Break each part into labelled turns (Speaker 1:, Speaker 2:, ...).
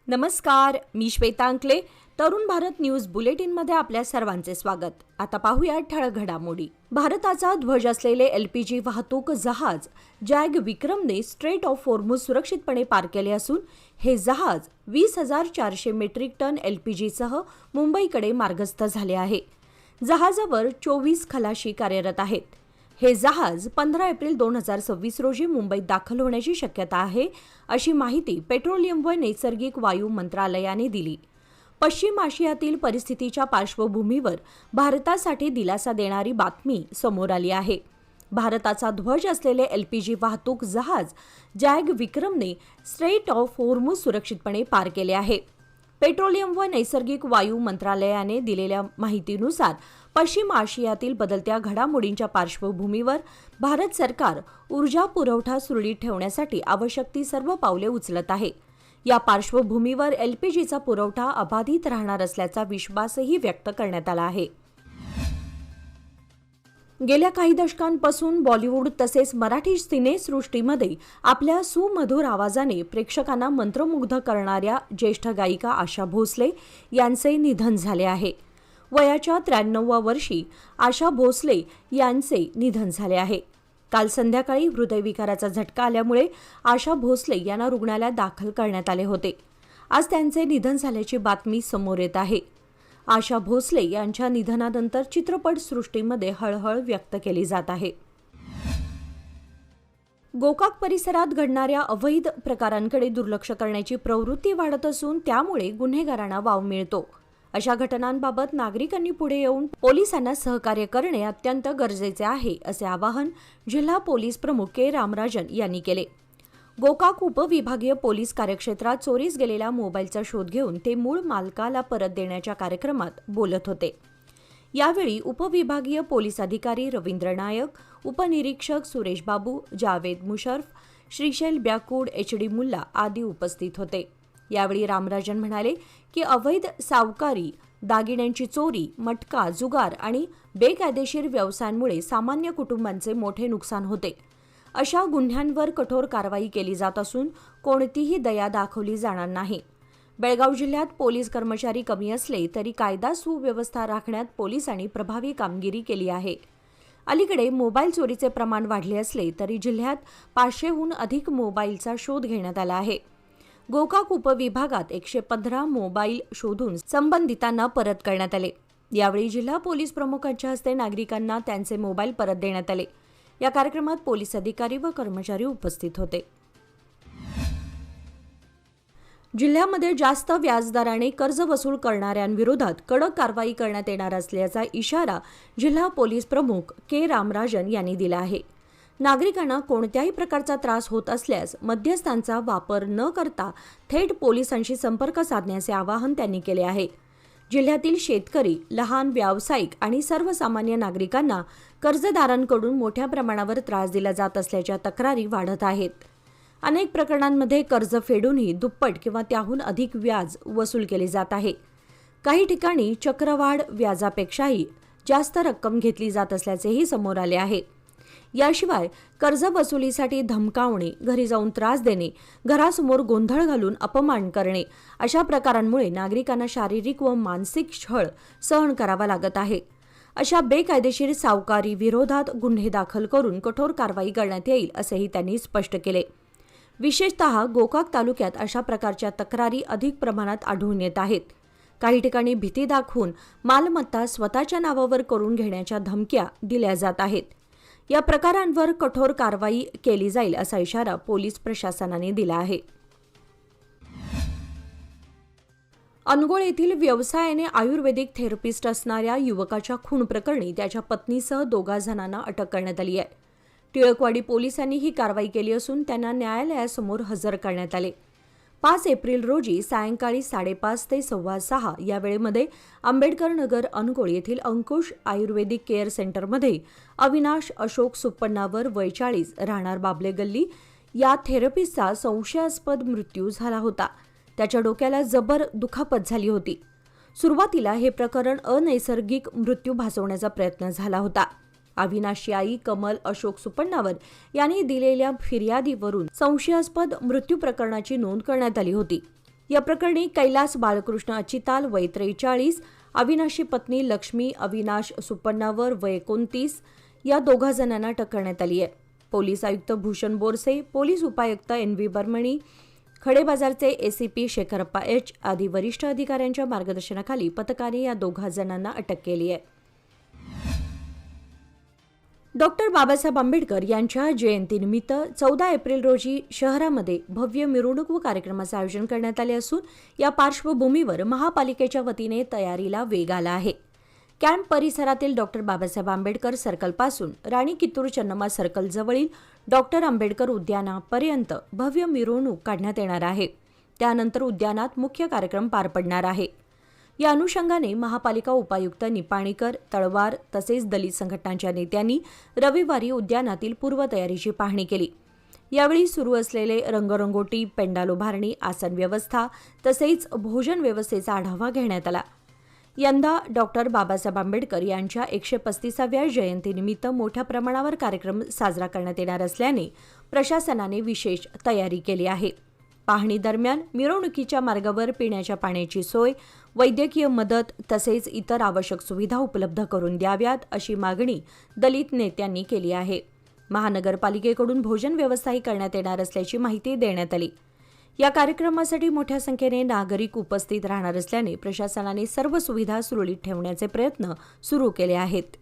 Speaker 1: नमस्कार, मी श्वेता अंकले. तरुण भारत न्यूज बुलेटिनमध्ये आपल्या सर्वांचे स्वागत. आता पाहूया ठळक घडामोडी. भारताचा ध्वज असलेले LPG वाहतूक जहाज जॅग विक्रमने स्ट्रेट ऑफ होर्मुझ सुरक्षितपणे पार केले असून हे जहाज 20,400 मेट्रिक टन LPGसह मुंबईकडे मार्गस्थ झाले आहे. जहाजावर 24 खलाशी कार्यरत आहेत. हे जहाज 15 एप्रिल 2026 रोजी मुंबईत दाखल होण्याची शक्यता आहे, अशी माहिती पेट्रोलियम व नैसर्गिक वायू मंत्रालयाने दिली. पश्चिम आशियातील परिस्थितीच्या पार्श्वभूमीवर भारतासाठी दिलासा देणारी बातमी समोर आली आहे. भारताचा ध्वज असलेले LPG वाहतूक जहाज जॅग विक्रमने स्ट्रेट ऑफ होर्मुझ सुरक्षितपणे पार केले आहे. पेट्रोलियम व नैसर्गिक वायू मंत्रालयाने दिलेल्या माहितीनुसार पश्चिम आशियातील बदलत्या घडामोडींच्या पार्श्वभूमीवर भारत सरकार ऊर्जा पुरवठा सुरळीत ठेवण्यासाठी आवश्यक ती सर्व पावले उचलत आहे. या पार्श्वभूमीवर LPGचा पुरवठा अबाधित राहणार असल्याचा विश्वासही व्यक्त करण्यात आला आहे. गेल्या काही दशकांपासून बॉलिवूड तसेच मराठी सिनेसृष्टीमध्ये आपल्या सुमधुर आवाजाने प्रेक्षकांना मंत्रमुग्ध करणाऱ्या ज्येष्ठ गायिका आशा भोसले यांचे निधन झाले आहे. वयाच्या 93व्या वर्षी आशा भोसले यांचे निधन झाले आहे. काल संध्याकाळी हृदयविकाराचा झटका आल्यामुळे आशा भोसले यांना रुग्णालयात दाखल करण्यात आले होते. आज त्यांचे निधन झाल्याची बातमी समोर येत आहे. आशा भोसले यांच्या निधनानंतर चित्रपट सृष्टीमध्ये हळहळ व्यक्त केली जात आहे. गोकाक परिसरात घडणाऱ्या अवैध प्रकारांकडे दुर्लक्ष करण्याची प्रवृत्ती वाढत असून त्यामुळे गुन्हेगारांना वाव मिळतो. अशा घटनांबाबत नागरिकांनी पुढे येऊन पोलिसांना सहकार्य करणे अत्यंत गरजेचे आहे, असे आवाहन जिल्हा पोलीस प्रमुख के रामराजन यांनी केले. गोकाक उपविभागीय पोलीस कार्यक्षेत्रात चोरीस गेलेल्या मोबाईलचा शोध घेऊन ते मूळ मालकाला परत देण्याच्या कार्यक्रमात बोलत होते. यावेळी उपविभागीय पोलीस अधिकारी रवींद्र नायक, उपनिरीक्षक सुरेश बाबू, जावेद मुशर्फ, श्रीशैल ब्याकूड, HD मुल्ला आदी उपस्थित होते. यावेळी रामराजन म्हणाले की अवैध सावकारी, दागिन्यांची चोरी, मटका, जुगार आणि बेकायदेशीर व्यवसायांमुळे सामान्य कुटुंबांचे मोठे नुकसान होते. अशा गुन्ह्यांवर कठोर कारवाई केली जात असून कोणतीही दया दाखवली जाणार नाही. बेळगाव जिल्ह्यात पोलीस कर्मचारी कमी असले तरी कायदा सुव्यवस्था राखण्यात पोलिसांनी प्रभावी कामगिरी केली आहे. अलीकडे मोबाईल चोरीचे प्रमाण वाढले असले तरी जिल्ह्यात 500हून अधिक मोबाईलचा शोध घेण्यात आला आहे. गोकाक उपविभागात 115 मोबाईल शोधून संबंधितांना परत करण्यात आले. यावेळी जिल्हा पोलीस प्रमुखांच्या हस्ते नागरिकांना त्यांचे मोबाईल परत देण्यात आले. या कार्यक्रमात पोलीस अधिकारी व कर्मचारी उपस्थित होते. जिल्ह्यामध्ये जास्त व्याजदराने कर्ज वसूल करणाऱ्यांविरोधात कडक कारवाई करण्यात येणार असल्याचा इशारा जिल्हा पोलीस प्रमुख के रामराजन यांनी दिला आहे. नागरिकांना कोणत्याही प्रकारचा त्रास होत असल्यास मध्यस्थांचा वापर न करता थेट पोलिसांशी संपर्क साधण्याचे आवाहन त्यांनी केले आहे. जिल्ह्यातील शेतकरी, लहान व्यावसायिक आणि सर्वसामान्य नागरिकांना कर्जदारांकडून मोठ्या प्रमाणावर त्रास दिला जात असल्याच्या तक्रारी वाढत आहेत. अनेक प्रकरणांमध्ये कर्ज फेडूनही दुप्पट किंवा त्याहून अधिक व्याज वसूल केले जात आहे. काही ठिकाणी चक्रवाढ व्याजापेक्षाही जास्त रक्कम घेतली जात असल्याचेही समोर आले आहे. याशिवाय कर्ज वसुलीसाठी धमकावणे, घरी जाऊन त्रास देणे, घरासमोर गोंधळ घालून अपमान करणे अशा प्रकारांमुळे नागरिकांना शारीरिक व मानसिक छळ सहन करावा लागत आहे. अशा बेकायदेशीर सावकारी विरोधात गुन्हे दाखल करून कठोर कारवाई करण्यात येईल, असेही त्यांनी स्पष्ट केले. विशेषतः गोकाक तालुक्यात अशा प्रकारच्या तक्रारी अधिक प्रमाणात आढळून येत आहेत. काही ठिकाणी भीती दाखवून मालमत्ता स्वतःच्या नावावर करून घेण्याच्या धमक्या दिल्या जात आहेत. या प्रकारांवर कठोर कारवाई केली जाईल, असा इशारा पोलीस प्रशासनाने दिला आहे. अनगोळ येथील व्यवसायाने आयुर्वेदिक थेरपिस्ट असणाऱ्या युवकाच्या खून प्रकरणी त्याच्या पत्नीसह 2 जणांना अटक करण्यात आली आहे. टिळकवाडी पोलिसांनी ही कारवाई केली असून त्यांना न्यायालयासमोर हजर करण्यात आले. 5 एप्रिल रोजी सायंकाळी 5:30 ते 6:15 या वेळेमध्ये आंबेडकर नगर अनगोळ येथील अंकुश आयुर्वेदिक केअर सेंटरमध्ये अविनाश अशोक सुप्पण्णावर वय 40 राहणार बाबले गल्ली या थेरपिस्टचा संशयास्पद मृत्यू झाला होता. त्याच्या डोक्याला जबर दुखापत झाली होती. सुरुवातीला हे प्रकरण अनैसर्गिक मृत्यू भासवण्याचा प्रयत्न झाला होता. अविनाशची आई कमल अशोक सुप्पण्णावर यांनी दिलेल्या फिर्यादीवरून संशयास्पद मृत्यू प्रकरणाची नोंद करण्यात आली होती. या प्रकरणी कैलास बाळकृष्ण अचिताल वय 43, अविनाशची पत्नी लक्ष्मी अविनाश सुपन्नावर वय 29 या दोघा जणांना अटक करण्यात आली आहे. पोलीस आयुक्त भूषण बोरसे, पोलीस उपायुक्त NV बर्मणी, खडेबाजारचे ACP शेखरप्पा H आदी वरिष्ठ अधिकाऱ्यांच्या मार्गदर्शनाखाली पथकाने या दोघा जणांना अटक केली आहे. डॉक्टर बाबासाहेब आंबेडकर यांच्या जयंतीनिमित्त 14 एप्रिल रोजी शहरामध्ये भव्य मिरवणूक व कार्यक्रमाचे आयोजन करण्यात आले असून या पार्श्वभूमीवर महापालिकेच्या वतीने तयारीला वेग आला आहे. कॅम्प परिसरातील डॉक्टर बाबासाहेब आंबेडकर सर्कलपासून राणी कित्तूर चन्नम्मा सर्कल जवळील डॉक्टर आंबेडकर उद्यानापर्यंत भव्य मिरवणूक काढण्यात येणार आहे. त्यानंतर उद्यानात मुख्य कार्यक्रम पार पडणार आहे. या अनुषंगाने महापालिका उपायुक्त निपाणीकर, तळवार तसेच दलित संघटनांच्या नेत्यांनी रविवारी उद्यानातील पूर्वतयारीची पाहणी केली. यावेळी सुरू असलेले रंगरंगोटी, पेंडाल उभारणी, आसन व्यवस्था तसेच भोजन व्यवस्थेचा आढावा घेण्यात आला. यंदा डॉक्टर बाबासाहेब आंबेडकर यांच्या 135व्या जयंतीनिमित्त मोठ्या प्रमाणावर कार्यक्रम साजरा करण्यात येणार असल्याने प्रशासनाने विशेष तयारी केली आहे. पाहणी दरम्यान मिरवणुकीच्या मार्गावर पिण्याच्या पाण्याची सोय, वैद्यकीय मदत तसेच इतर आवश्यक सुविधा उपलब्ध करून द्याव्यात अशी मागणी दलित नेत्यांनी केली आहे. महानगरपालिकेकडून भोजन व्यवस्थाही करण्यात येणार असल्याची माहिती देण्यात आली. या कार्यक्रमासाठी मोठ्या संख्येने नागरिक उपस्थित राहणार असल्याने प्रशासनाने सर्व सुविधा सुरळीत ठेवण्याचे प्रयत्न सुरू केले आहेत.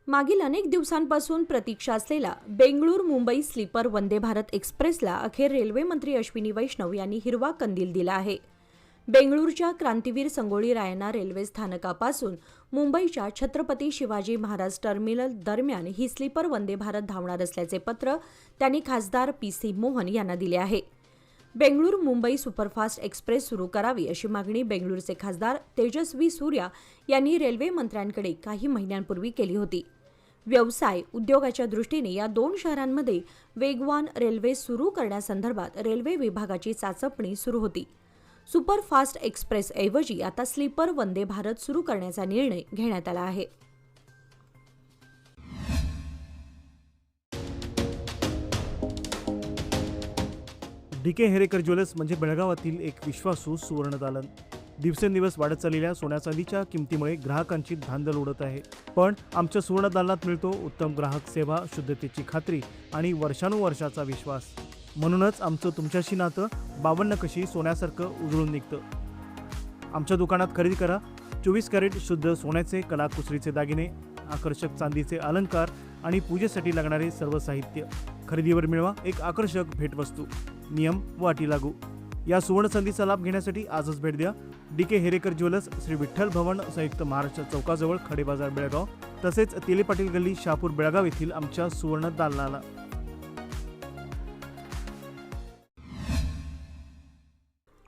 Speaker 1: मागील अनेक दिवसांपासून प्रतीक्षा असलेला बेंगळूर मुंबई स्लीपर वंदे भारत एक्सप्रेसला अखेर रेल्वे मंत्री अश्विनी वैष्णव यांनी हिरवा कंदील दिला आहे. बेंगळूरच्या क्रांतीवीर संगोळी रायण्णा रेल्वे स्थानकापासून मुंबईच्या छत्रपती शिवाजी महाराज टर्मिनल दरम्यान ही स्लीपर वंदे भारत धावणार असल्याचे पत्र त्यांनी खासदार PC मोहन यांना दिले आहे. बेंगळूर मुंबई सुपरफास्ट एक्सप्रेस सुरू करावी अशी मागणी बेंगळूरचे खासदार तेजस्वी सूर्या यांनी रेल्वे मंत्र्यांकडे काही महिन्यांपूर्वी केली होती. व्यवसाय उद्योगाच्या दृष्टीने या दोन शहरांमध्ये वेगवान रेल्वे सुरू करण्यासंदर्भात रेल्वे विभागाची चाचपणी सुरू होती. सुपरफास्ट एक्सप्रेसऐवजी आता स्लीपर वंदे भारत सुरू करण्याचा निर्णय घेण्यात आला आहे.
Speaker 2: DK हेरेकर ज्वेलर्स म्हणजे बेळगावातील एक विश्वासू सुवर्णदालन. दिवसेंदिवस वाढत चाललेल्या सोन्या चांदीच्या किमतीमुळे ग्राहकांची धांदल उडत आहे. पण आमच्या सुवर्णदालनात मिळतो उत्तम ग्राहक सेवा, शुद्धतेची खात्री आणि वर्षानुवर्षाचा विश्वास. म्हणूनच आमचं तुमच्याशी नातं 52 कशी सोन्यासारखं उजळून निघतं. आमच्या दुकानात खरेदी करा 24 कॅरेट शुद्ध सोन्याचे कलाकुसरीचे दागिने, आकर्षक चांदीचे अलंकार आणि पूजेसाठी लागणारे सर्व साहित्य. खरेदीवर मिळवा एक आकर्षक भेटवस्तू. नियम व अटी लागू. या सुवर्ण संधीचा लाभ घेण्यासाठी आजच भेट द्या DK हेरेकर ज्वेलर्स, श्री विठ्ठल भवन, संयुक्त महाराष्ट्र चौकाजवळ, खडेबाजार, बेळगाव. तसेच तेले पाटील गल्ली, शहापूर, बेळगाव येथील आमच्या सुवर्ण दालनाला.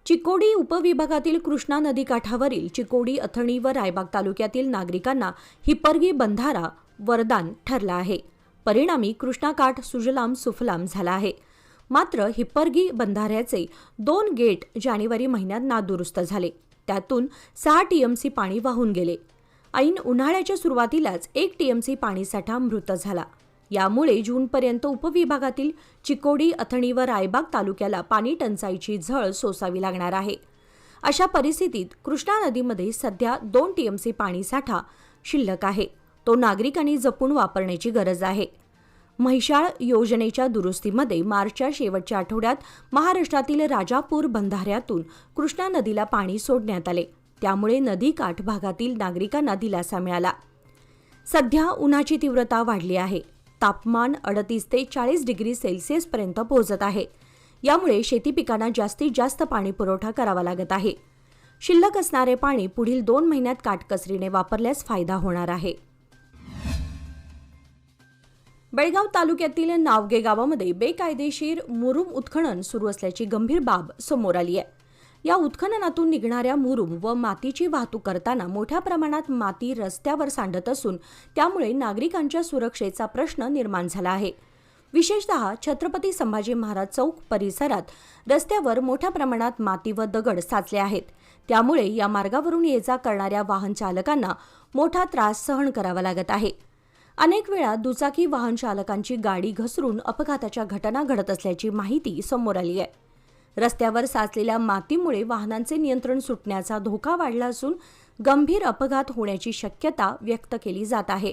Speaker 1: चिकोडी उपविभागातील कृष्णा नदी काठावरील चिकोडी, अथणी व रायबाग तालुक्यातील नागरिकांना हिप्परगी बंधारा वरदान ठरला आहे. परिणामी कृष्णा काठ सुजलाम सुफलाम झाला आहे. मात्र हिप्परगी बंधाऱ्याचे 2 गेट जानेवारी महिन्यात नादुरुस्त झाले. त्यातून 6 TMC पाणी वाहून गेले. ऐन उन्हाळ्याच्या सुरुवातीलाच 1 TMC पाणीसाठा मृत झाला. यामुळे जूनपर्यंत उपविभागातील चिकोडी, अथणी व रायबाग तालुक्याला पाणी टंचाईची झळ सोसावी लागणार आहे. अशा परिस्थितीत कृष्णा नदीमध्ये सध्या 2 TMC पाणीसाठा शिल्लक आहे. तो नागरिकांनी जपून वापरण्याची गरज आहे. म्हैसाळ योजनेच्या दुरुस्तीमध्ये मार्चच्या शेवटच्या आठवड्यात महाराष्ट्रातील राजापूर बंधाऱ्यातून कृष्णा नदीला पाणी सोडण्यात आले. त्यामुळे नदीकाठ भागातील नागरिकांना दिलासा मिळाला. सध्या उन्हाची तीव्रता वाढली आहे. तापमान 38 ते 40 डिग्री सेल्सिअसपर्यंत पोहोचत आहे. यामुळे शेती पिकांना जास्तीत जास्त पाणी पुरवठा करावा लागत आहे. शिल्लक असणारे पाणी पुढील 2 महिन्यात काटकसरीने वापरल्यास फायदा होणार आहे. बेळगाव तालुक्यातील नावगे गावामध्ये बेकायदेशीर मुरुम उत्खनन सुरू असल्याची गंभीर बाब समोर आली आहे. या उत्खननातून निघणाऱ्या मुरुम व मातीची वाहतूक करताना मोठ्या प्रमाणात माती रस्त्यावर सांडत असून त्यामुळे नागरिकांच्या सुरक्षेचा प्रश्न निर्माण झाला आहे. विशेषतः छत्रपती संभाजी महाराज चौक परिसरात रस्त्यावर मोठ्या प्रमाणात माती व दगड साचले आहेत. त्यामुळे या मार्गावरून ये जा करणाऱ्या वाहन चालकांना मोठा त्रास सहन करावा लागत आहे. अनेक वेळा दुचाकी वाहन चालकांची गाडी घसरून अपघाताच्या घटना घडत असल्याची माहिती समोर आली आहे। रस्त्यावर साचलेल्या मातीमुळे वाहनांचे नियंत्रण सुटण्याचा धोका वाढला असून गंभीर अपघात होण्याची शक्यता व्यक्त केली जात आहे।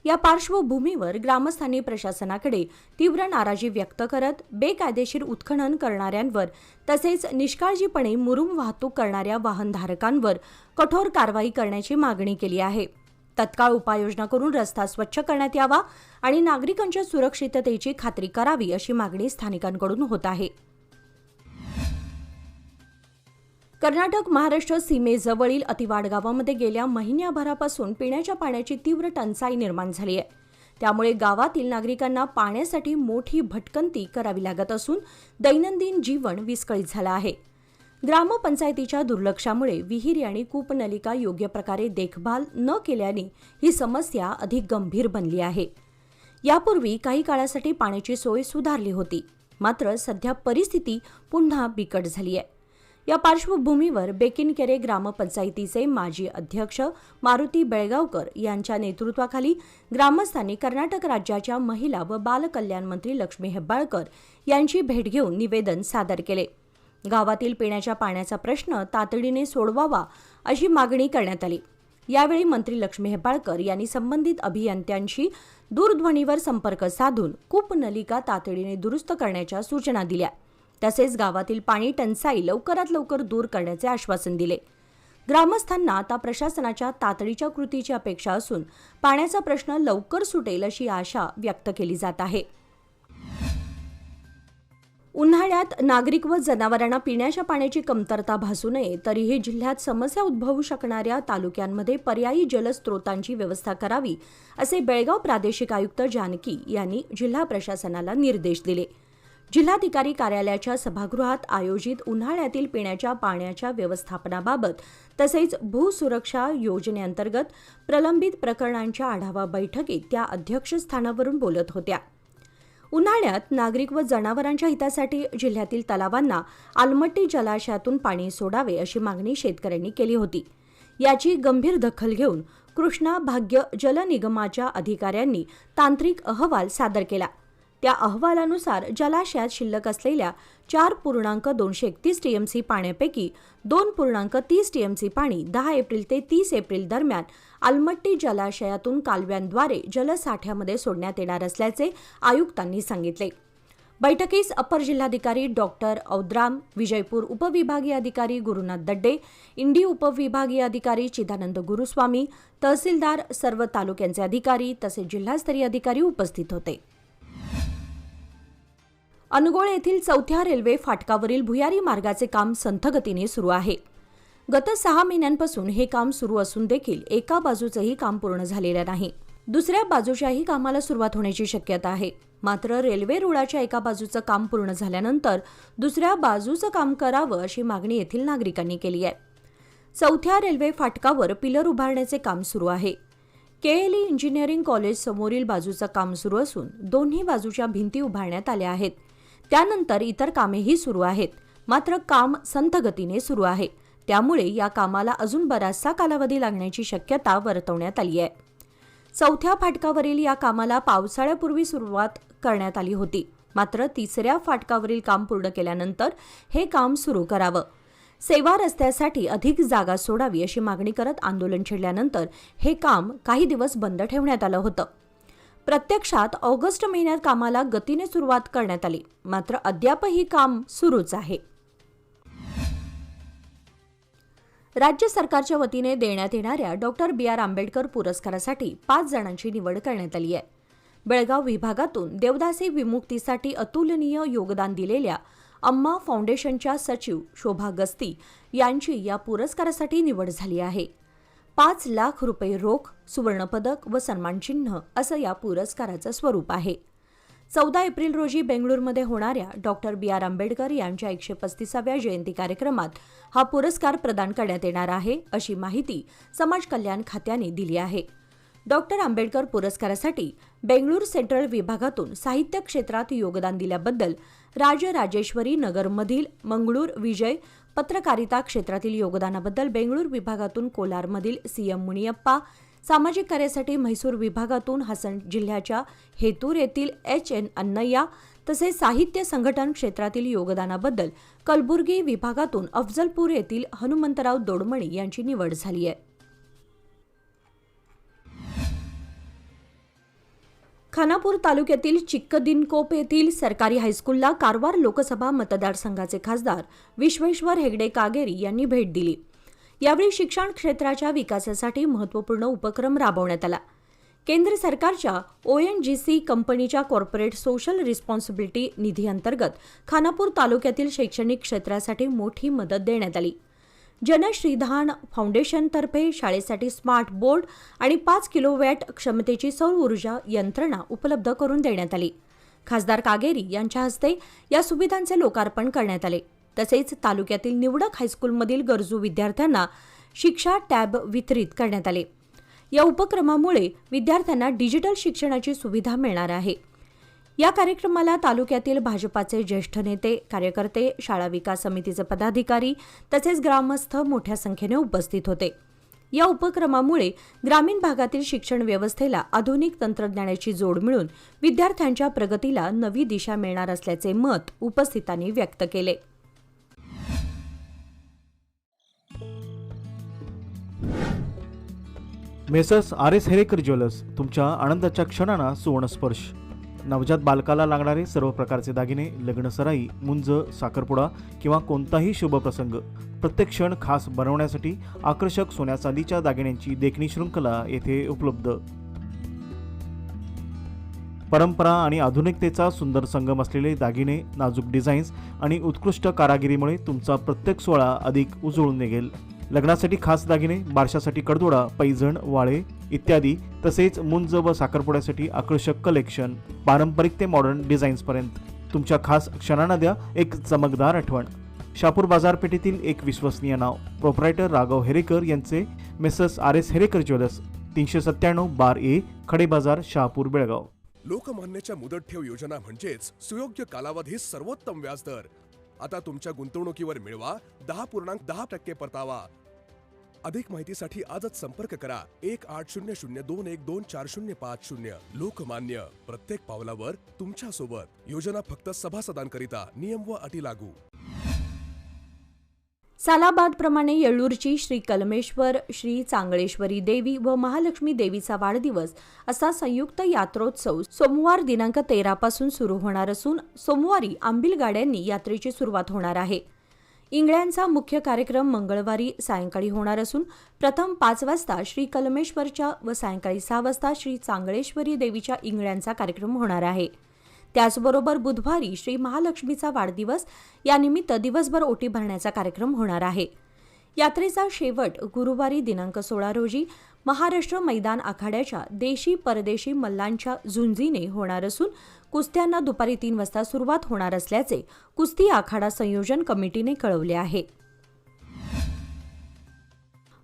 Speaker 1: या पार्श्वभूमीवर ग्रामस्थांनी प्रशासनाकडे तीव्र नाराजी व्यक्त करत बेकायदेशीर उत्खनन करणाऱ्यांवर तसेच निष्काळजीपणे मुरुम वाहतूक करणाऱ्या वाहनधारकांवर कठोर कारवाई करण्याची मागणी केली आहे। तत्काळ उपाययोजना करून रस्ता स्वच्छ करण्यात यावा आणि नागरिकांच्या सुरक्षिततेची खात्री करावी अशी मागणी स्थानिकांकडून होत आहे। कर्नाटक महाराष्ट्र सीमेजवळील अतिवाड गावामध्ये गेल्या महिन्याभरापासून पिण्याच्या पाण्याची तीव्र टंचाई निर्माण झाली आहे। त्यामुळे गावातील नागरिकांना पाण्यासाठी मोठी भटकंती करावी लागत असून दैनंदिन जीवन विस्कळीत झालं आहे। ग्रामपंचायतीच्या दुर्लक्षामुळे विहिरी आणि कूपनलिका योग्य प्रकारे देखभाल न केल्याने ही समस्या अधिक गंभीर बनली आहे। यापूर्वी काही काळासाठी पाण्याची सोय सुधारली होती, मात्र सध्या परिस्थिती पुन्हा बिकट झाली आहे। या पार्श्वभूमीवर बेकिनकेरे ग्रामपंचायतीचे माजी अध्यक्ष मारुती बेळगावकर यांच्या नेतृत्वाखाली ग्रामस्थांनी कर्नाटक राज्याच्या महिला व बाल कल्याण मंत्री लक्ष्मी हेब्बाळकर यांची भेट घेऊन निवेदन सादर केले। गावातील पिण्याच्या पाण्याचा प्रश्न तातडीने सोडवावा अशी मागणी करण्यात आली। यावेळी मंत्री लक्ष्मी हेब्बाळकर यांनी संबंधित अभियंत्यांशी दूरध्वनीवर संपर्क साधून कूपनलिका तातडीने दुरुस्त करण्याच्या सूचना दिल्या। तसेच गावातील पाणी टंचाई लवकरात लवकर दूर करण्याचे आश्वासन दिले। ग्रामस्थांना आता प्रशासनाच्या तातडीच्या कृतीची अपेक्षा असून पाण्याचा प्रश्न लवकर सुटेल अशी आशा व्यक्त केली जात आहे। उन्हाळ्यात नागरिक व जनावरांना पिण्याच्या पाण्याची कमतरता भासू नये तरीही जिल्ह्यात समस्या उद्भवू शकणाऱ्या तालुक्यांमध्ये पर्यायी जलस्रोतांची व्यवस्था करावी असे बेळगाव प्रादेशिक आयुक्त जानकी यांनी जिल्हा प्रशासनाला निर्देश दिले। जिल्हाधिकारी कार्यालयाच्या सभागृहात आयोजित उन्हाळ्यातील पिण्याच्या पाण्याच्या व्यवस्थापनाबाबत तसेच भूसुरक्षा योजनेअंतर्गत प्रलंबित प्रकरणांच्या आढावा बैठकीत त्या अध्यक्षस्थानावरून बोलत होत्या। उन्हाळ्यात नागरिक व जनावरांच्या हितासाठी जिल्ह्यातील तलावांना आलमट्टी जलाशयातून पाणी सोडावे अशी मागणी शेतकऱ्यांनी केली होती। याची गंभीर दखल घेऊन कृष्णा भाग्य जल निगमाच्या अधिकाऱ्यांनी तांत्रिक अहवाल सादर केला। त्या अहवालानुसार जलाशयात शिल्लक असलेल्या 4.231 टीएमसी पाण्यापैकी 2.30 टीएमसी पाणी 10 एप्रिल ते 30 एप्रिल दरम्यान आलमट्टी जलाशयातून कालव्यांद्वारे जलसाठ्यामध्ये सोडण्यात येणार असल्याचे आयुक्तांनी सांगितले। बैठकीस अपर जिल्हाधिकारी डॉक्टर औद्राम, विजयपूर उपविभागीय अधिकारी गुरुनाथ दड्डे, इंडी उपविभागीय अधिकारी चिदानंद गुरुस्वामी, तहसीलदार, सर्व तालुक्यांचे अधिकारी तसेच जिल्हास्तरीय अधिकारी उपस्थित होते। अनगोळ येथील 4थ्या रेल्वे फाटकावरील भुयारी मार्गाचे काम संथ गतीने सुरू आहे। गत 6 महिन्यांपासून हे काम सुरू असून देखील एका बाजूचेही काम पूर्ण झालेले नाही। दुसऱ्या बाजूच्याही कामाला सुरुवात होण्याची शक्यता आहे। मात्र रेल्वे रुळाच्या एका बाजूचं काम पूर्ण झाल्यानंतर दुसऱ्या बाजूचं काम करावं अशी मागणी येथील नागरिकांनी केली आहे। 4थ्या रेल्वे फाटकावर पिलर उभारण्याचे काम सुरू आहे। केएलई इंजिनिअरिंग कॉलेज समोरील बाजूचं काम सुरू असून दोन्ही बाजूच्या भिंती उभारण्यात आल्या आहेत। त्यानंतर इतर कामेही सुरू आहेत, मात्र काम संथ गतीने सुरू आहे। त्यामुळे या कामाला अजून बराचसा कालावधी लागण्याची शक्यता वर्तवण्यात आली आहे। 4थ्या फाटकावरील या कामाला पावसाळ्यापूर्वी सुरुवात करण्यात आली होती, मात्र 3ऱ्या फाटकावरील काम पूर्ण केल्यानंतर हे काम सुरू करावं। सेवा रस्त्यासाठी अधिक जागा सोडावी अशी मागणी करत आंदोलन छेडल्यानंतर हे काम काही दिवस बंद ठेवण्यात आलं होतं। प्रत्यक्षात ऑगस्ट महिन्यात कामाला गतीने सुरुवात करण्यात आली, मात्र अद्यापही काम सुरूच आहे। राज्य सरकारच्या वतीने देण्यात येणाऱ्या डॉक्टर बी.आर. आंबेडकर पुरस्कारासाठी 5 जणांची निवड करण्यात आली आहे। बेळगाव विभागातून देवदासी विमुक्तीसाठी अतुलनीय योगदान दिलेल्या अम्मा फाउंडेशनच्या सचिव शोभा गस्ती यांची या पुरस्कारासाठी निवड झाली आहे। 5 लाख रुपये रोख, सुवर्णपदक व सन्मानचिन्ह असं या पुरस्काराचं स्वरूप आहे। 14 एप्रिल रोजी बेंगळूरमध्ये होणाऱ्या डॉक्टर बी.आर. आंबेडकर यांच्या 135व्या जयंती कार्यक्रमात हा पुरस्कार प्रदान करण्यात येणार आहे, अशी माहिती समाज कल्याण खात्याने दिली आहे। डॉक्टर आंबेडकर पुरस्कारासाठी बेंगळूर सेंट्रल विभागातून साहित्य क्षेत्रात योगदान दिल्याबद्दल राजराजेश्वरी नगरमधील मंगळूर विजय, पत्रकारिता क्षेत्रातील योगदानाबद्दल बेंगळूर विभागातून कोलारमधील सीएम मुनियप्पा, सामाजिक कार्यासाठी म्हैसूर विभागातून हसन जिल्ह्याच्या हेतूर येथील HN अन्नय्या तसेच साहित्य संघटन क्षेत्रातील योगदानाबद्दल कलबुर्गी विभागातून अफजलपूर येथील हनुमंतराव दोडमणी यांची निवड झाली आहे. खानापूर तालुक्यातील चिक्कदिनकोप येथील सरकारी हायस्कूलला कारवार लोकसभा मतदारसंघाचे खासदार विश्वेश्वर हेगडे कागेरी यांनी भेट दिली. यावेळी शिक्षण क्षेत्राच्या विकासासाठी महत्त्वपूर्ण उपक्रम राबवण्यात आला. केंद्र सरकारच्या ONGC कंपनीच्या कॉर्पोरेट सोशल रिस्पॉन्सिबिलिटी निधी अंतर्गत खानापूर तालुक्यातील शैक्षणिक क्षेत्रासाठी मोठी मदत देण्यात आली. जनश्रीधान फाउंडेशनतर्फे शाळेसाठी स्मार्ट बोर्ड आणि 5 किलोवॅट क्षमतेची सौर ऊर्जा यंत्रणा उपलब्ध करून देण्यात आली. खासदार कागेरी यांच्या हस्ते या सुविधांचे लोकार्पण करण्यात आले. तसेच तालुक्यातील निवडक हायस्कूलमधील गरजू विद्यार्थ्यांना शिक्षा टॅब वितरित करण्यात आले. या उपक्रमामुळे विद्यार्थ्यांना डिजिटल शिक्षणाची सुविधा मिळणार आहे. या कार्यक्रमाला तालुक्यातील भाजपाचे ज्येष्ठ नेते, कार्यकर्ते, शाळा विकास समितीचे पदाधिकारी तसेच ग्रामस्थ मोठ्या संख्येने उपस्थित होते. या उपक्रमामुळे ग्रामीण भागातील शिक्षण व्यवस्थेला आधुनिक तंत्रज्ञानाची जोड मिळून विद्यार्थ्यांच्या प्रगतीला नवी दिशा मिळणार असल्याचे मत उपस्थितांनी व्यक्त केले.
Speaker 2: मेसर्स RS हेरेकर ज्वेलर्स, तुमच्या आनंदाच्या क्षणांना सुवर्णस्पर्श. नवजात बालकाला लागणारे सर्व प्रकारचे दागिने, लग्नसराई, मुंज, साखरपुडा किंवा कोणताही शुभप्रसंग प्रत्येक क्षण खास बनवण्यासाठी आकर्षक सोन्या चांदीच्या दागिन्यांची देखणी शृंखला येथे उपलब्ध. परंपरा आणि आधुनिकतेचा सुंदर संगम असलेले दागिने, नाजूक डिझाईन्स आणि उत्कृष्ट कारागिरीमुळे तुमचा प्रत्येक सोहळा अधिक उजळून निघेल. लग्नासाठी खास दागिने, बारशासाठी कडदोडा, पैजण, वाळे इत्यादी, तसेच मुंज व साखरपुड्यासाठी आकर्षक कलेक्शन, पारंपरिक ते मॉडर्न डिझाईन्सपर्यंत तुमच्या खास क्षणांना द्या एक चमकदार आठवण. शहापूर बाजारपेठेतील एक विश्वसनीय नाव, प्रोप्रायटर राघव हेरेकर यांचे messrs RS Herekar jewellers, 397 bar A, खडे बाजार, शहापूर, बेळगाव.
Speaker 3: लोकमान्यच्या मुदत ठेव योजना म्हणजेच सुयोग्य कालावधी सर्वोत्तम व्याजदर. आता तुमच्या गुंतवणुकीवर मिळवा 10.10% परतावा. अधिक माहितीसाठी आजच संपर्क करा 1800212405. लोकमान्य, प्रत्येक पावलावर तुमच्या सोबत. योजना फक्त सभासदांकरिता. नियम व अटी लागू.
Speaker 1: सालाबादप्रमाणे येळ्ळूरची श्री कलमेश्वर, श्री चांगळेश्वरी देवी व महालक्ष्मी देवीचा वाढदिवस असा संयुक्त यात्रोत्सव सोमवार दिनांक 13 पासून सुरू होणार असून सोमवारी आंबील गाड्यांनी यात्रेची सुरुवात होणार आहे. इंगळ्यांचा मुख्य कार्यक्रम मंगळवारी सायंकाळी होणार असून प्रथम 5 वाजता श्री कलमेश्वरच्या व सायंकाळी 6 वाजता श्री चांगळेश्वरी देवीच्या इंगळ्यांचा कार्यक्रम होणार आहे. त्याचबरोबर बुधवारी श्री महालक्ष्मीचा वाढदिवस यानिमित्त दिवसभर ओटी भरण्याचा कार्यक्रम होणार आहे. यात्रेचा शेवट गुरुवारी दिनांक 16 रोजी महाराष्ट्र मैदान आखाड्याच्या देशी परदेशी मल्लांच्या झुंजीने होणार असून कुस्त्यांना दुपारी 3 वाजता सुरुवात होणार असल्याचे कुस्ती आखाडा संयोजन कमिटीने कळवले आहे.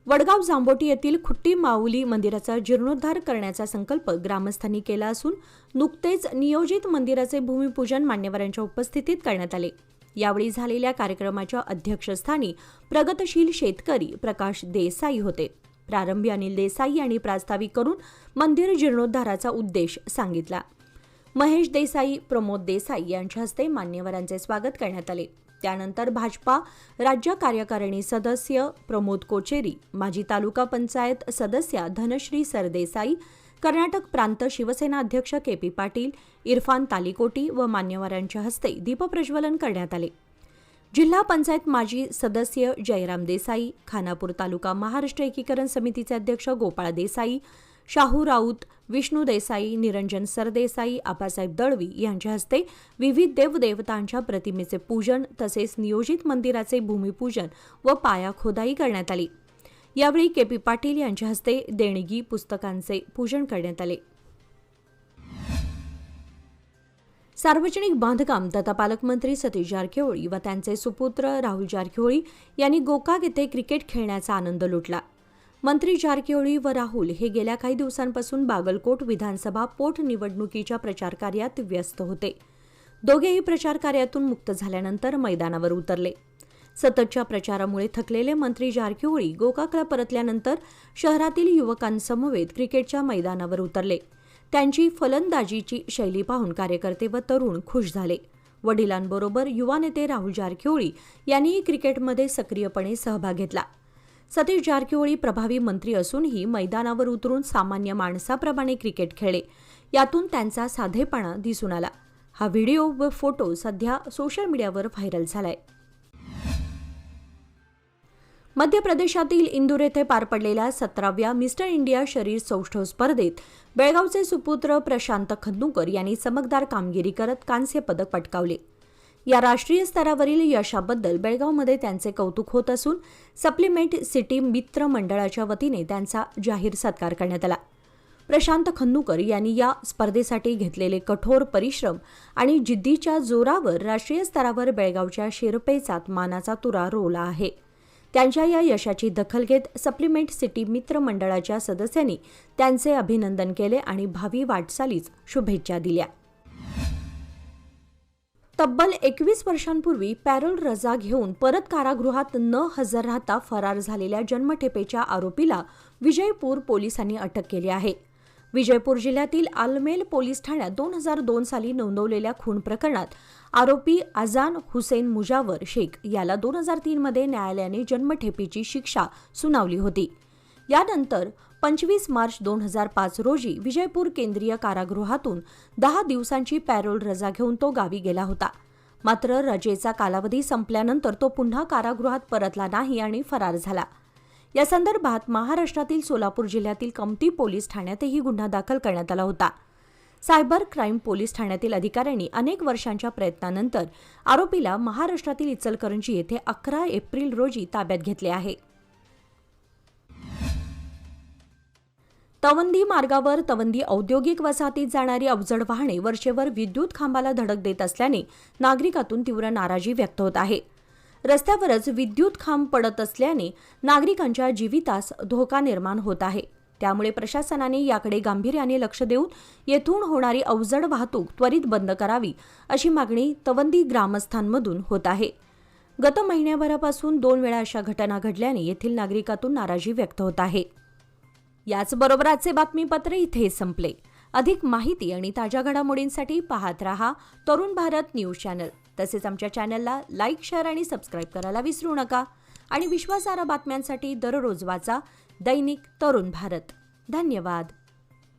Speaker 1: वडगाव जांबोटी येथील खुट्टी माऊली मंदिराचा जीर्णोद्धार करण्याचा संकल्प ग्रामस्थांनी केला असून नुकतेच नियोजित मंदिराचे भूमिपूजन मान्यवरांच्या उपस्थितीत करण्यात आले. यावेळी झालेल्या कार्यक्रमाच्या अध्यक्षस्थानी प्रगतशील शेतकरी प्रकाश देसाई होते. प्रारंभी अनिल देसाई यांनी प्रास्ताविक करून मंदिर जीर्णोद्धाराचा उद्देश सांगितला. महेश देसाई, प्रमोद देसाई यांच्या हस्ते मान्यवरांचे स्वागत करण्यात आले. त्यानंतर भाजपा राज्य कार्यकारिणी सदस्य प्रमोद कोचेरी, माजी तालुका पंचायत सदस्या धनश्री सरदेसाई, कर्नाटक प्रांत शिवसेना अध्यक्ष KP पाटील, इरफान तालिकोटी व मान्यवरांच्या हस्ते दीपप्रज्वलन करण्यात आले. जिल्हा पंचायत माजी सदस्य जयराम देसाई, खानापूर तालुका महाराष्ट्र एकीकरण समितीचे अध्यक्ष गोपाळ देसाई, शाहू राऊत, विष्णू देसाई, निरंजन सरदेसाई, आबासाहेब दळवी यांच्या हस्ते विविध देवदेवतांच्या प्रतिमेचे पूजन तसेच नियोजित मंदिराचे भूमिपूजन व पायाखोदाई करण्यात आली. यावेळी KP पाटील यांच्या हस्ते देणगी पुस्तकांचे पूजन करण्यात आले. सार्वजनिक बांधकाम तथा पालकमंत्री सतीश जारकिहोळी व त्यांचे सुपुत्र राहुल जारकिहोळी यांनी गोकाक येथे क्रिकेट खेळण्याचा आनंद लुटला. मंत्री जारकिहोळी व राहुल हे गेल्या काही दिवसांपासून बागलकोट विधानसभा पोटनिवडणुकीच्या प्रचार कार्यात व्यस्त होते. दोघेही प्रचार कार्यातून मुक्त झाल्यानंतर मैदानावर उतरले. सततच्या प्रचारामुळे थकलेले मंत्री जारकिहोळी गोकाकला परतल्यानंतर शहरातील युवकांसमवेत क्रिकेटच्या मैदानावर उतरले. त्यांची फलंदाजीची शैली पाहून कार्यकर्ते व तरुण खुश झाले. वडिलांबरोबर युवा नेते राहुल जारकिहोळी यांनीही क्रिकेटमध्ये सक्रियपणे सहभाग घेतला. सतीश जारकिहोळी प्रभावी मंत्री असूनही मैदानावर उतरून सामान्य माणसाप्रमाणे क्रिकेट खेळले. यातून त्यांचा साधेपणा दिसून आला. हा व्हिडिओ व फोटो सध्या सोशल मीडियावर व्हायरल झालाय. मध्य प्रदेशातील इंदूर येथे पार पडलेल्या 17व्या मिस्टर इंडिया शरीर सौष्ठव स्पर्धेत बेळगावचे सुपुत्र प्रशांत खंदूकर यांनी चमकदार कामगिरी करत कांस्य पदक पटकावले. या राष्ट्रीय स्तरावरील यशाबद्दल बेळगावमध्ये त्यांचे कौतुक होत असून सप्लिमेंट सिटी मित्र मंडळाच्या वतीने त्यांचा जाहीर सत्कार करण्यात आला. प्रशांत खंदूकर यांनी या स्पर्धेसाठी घेतलेले कठोर परिश्रम आणि जिद्दीच्या जोरावर राष्ट्रीय स्तरावर बेळगावच्या शिरपेचात मानाचा तुरा रोवला आहे. त्यांच्या या यशाची दखल घेत सप्लिमेंट सिटी मित्र मंडळाच्या सदस्यांनी त्यांचे अभिनंदन केले आणि भावी वाटचालीस शुभेच्छा दिल्या. तब्बल 21 वर्षांपूर्वी पॅरोल रजा घेऊन परत कारागृहात न हजर राहता फरार झालेल्या जन्मठेपेच्या आरोपीला विजयपूर पोलिसांनी अटक केली आहे. विजयपूर जिल्ह्यातील आलमेल पोलीस ठाण्यात 2002 साली नोंदवलेल्या खून प्रकरणात आरोपी अजान हुसेन मुजावर शेख याला 2003 मध्ये न्यायालयाने जन्मठेपेची शिक्षा सुनावली होती. यानंतर 25 मार्च 2005 रोजी विजयपूर केंद्रीय कारागृहातून 10 दिवसांची पॅरोल रजा घेऊन तो गावी गेला होता. मात्र रजेचा कालावधी संपल्यानंतर तो पुन्हा कारागृहात परतला नाही आणि फरार झाला. या संदर्भात महाराष्ट्रातील सोलापूर जिल्ह्यातील कमती पोलीस ठाण्यातही गुन्हा दाखल करण्यात आला होता. सायबर क्राईम पोलीस ठाण्यातील अधिकाऱ्यांनी अनेक वर्षांच्या प्रयत्नानंतर आरोपीला महाराष्ट्रातील इचलकरंजी येथे 11 एप्रिल रोजी ताब्यात घेतले आहे. तवंदी मार्गावर तवंदी औद्योगिक वसाहतीत जाणारी अवजड वाहने वरचेवर विद्युत खांबाला धडक देत असल्याने नागरिकातून तीव्र नाराजी व्यक्त होत आहे. रस्त्यावरच विद्युत खांब पडत असल्याने नागरिकांच्या जीवितास धोका निर्माण होत आहे. त्यामुळे प्रशासनाने याकडे गांभीर्याने लक्ष देऊन येथून होणारी अवजड वाहतूक त्वरित बंद करावी अशी मागणी तवंदी ग्रामस्थांमधून होत आहे. गत महिन्याभरापासून 2 वेळा अशा घटना घडल्याने येथील नागरिकातून नाराजी व्यक्त होत आहे. याचबरोबर आजचे बातमीपत्र इथे संपले. अधिक माहिती आणि ताज्या घडामोडींसाठी पाहत रहा तरुण भारत न्यूज चॅनल. तसेच आमच्या चॅनलला लाईक, शेअर आणि सबस्क्राईब करायला विसरू नका. आणि विश्वासार्ह बातम्यांसाठी दररोज वाचा दैनिक तरुण भारत. धन्यवाद.